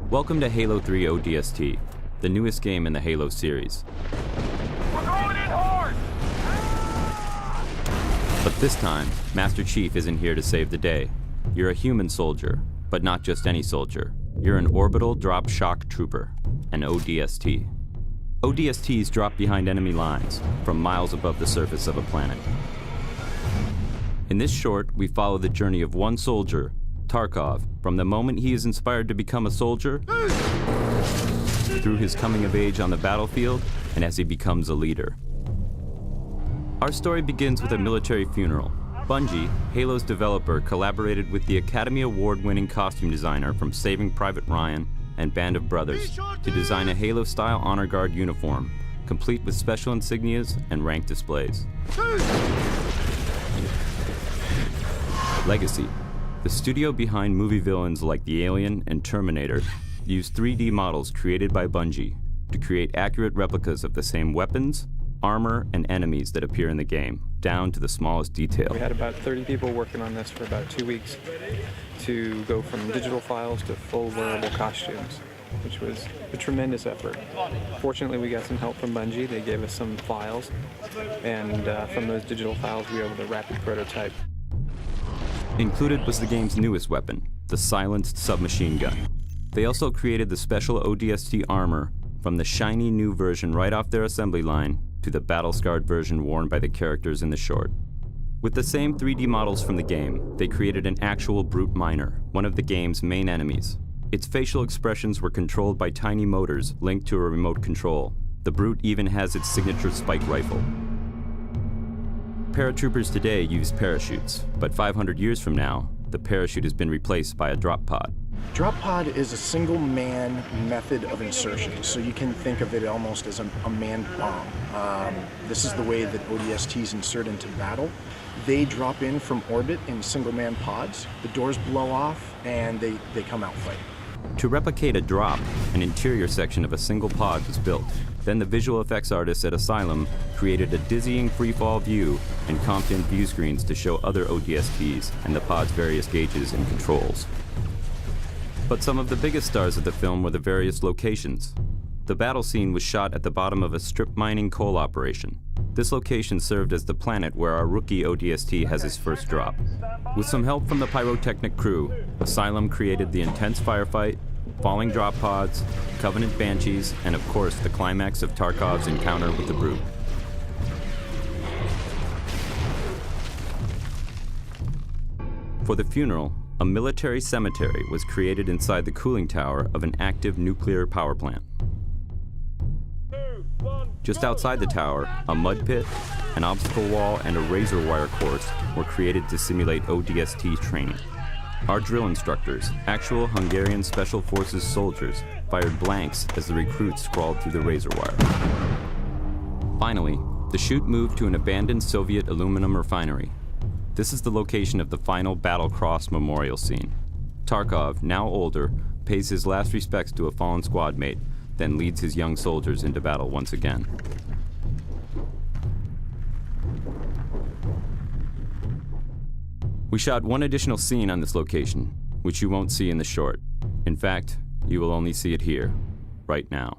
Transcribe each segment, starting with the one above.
Welcome to Halo 3 ODST, the newest game in the Halo series. We're going in hard! But this time, Master Chief isn't here to save the day. You're a human soldier, but not just any soldier. You're an orbital drop shock trooper, an ODST. ODSTs drop behind enemy lines, from miles above the surface of a planet. In this short, we follow the journey of one soldier, Tarkov, from the moment he is inspired to become a soldier, through his coming of age on the battlefield, and as he becomes a leader. Our story begins with a military funeral. Bungie, Halo's developer, collaborated with the Academy Award-winning costume designer from Saving Private Ryan and Band of Brothers to design a Halo-style Honor Guard uniform, complete with special insignias and rank displays. Legacy. The studio behind movie villains like The Alien and Terminator used 3D models created by Bungie to create accurate replicas of the same weapons, armor, and enemies that appear in the game, down to the smallest detail. We had about 30 people working on this for about 2 weeks to go from digital files to full wearable costumes, which was a tremendous effort. Fortunately, we got some help from Bungie. They gave us some files, and from those digital files, we were able to rapid prototype. Included was the game's newest weapon, the silenced submachine gun. They also created the special ODST armor from the shiny new version right off their assembly line to the battle-scarred version worn by the characters in the short. With the same 3D models from the game, they created an actual brute miner, one of the game's main enemies. Its facial expressions were controlled by tiny motors linked to a remote control. The brute even has its signature spike rifle. Paratroopers today use parachutes, but 500 years from now, the parachute has been replaced by a drop pod. Drop pod is a single-man method of insertion, so you can think of it almost as a manned bomb. This is the way that ODSTs insert into battle. They drop in from orbit in single-man pods, the doors blow off, and they come out fighting. To replicate a drop, an interior section of a single pod was built. Then the visual effects artists at Asylum created a dizzying freefall view and comped in view screens to show other ODSTs and the pod's various gauges and controls. But some of the biggest stars of the film were the various locations. The battle scene was shot at the bottom of a strip mining coal operation. This location served as the planet where our rookie ODST has his first drop. With some help from the pyrotechnic crew, Asylum created the intense firefight, falling drop pods, Covenant Banshees, and of course the climax of Tarkov's encounter with the Brute. For the funeral, a military cemetery was created inside the cooling tower of an active nuclear power plant. Just outside the tower, a mud pit, an obstacle wall, and a razor wire course were created to simulate ODST training. Our drill instructors, actual Hungarian Special Forces soldiers, fired blanks as the recruits crawled through the razor wire. Finally, the shoot moved to an abandoned Soviet aluminum refinery. This is the location of the final Battle Cross memorial scene. Tarkov, now older, pays his last respects to a fallen squad mate, then leads his young soldiers into battle once again. We shot one additional scene on this location, which you won't see in the short. In fact, you will only see it here, right now.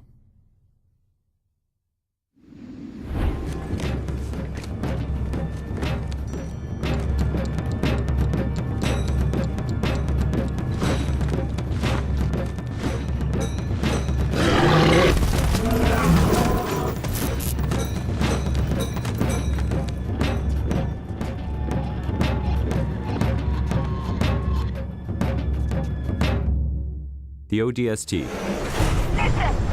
The ODST.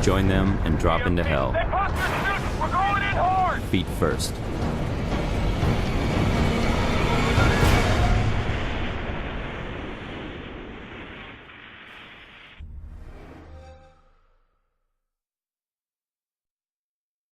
Join them and drop into hell. We're going in hard! Feet first.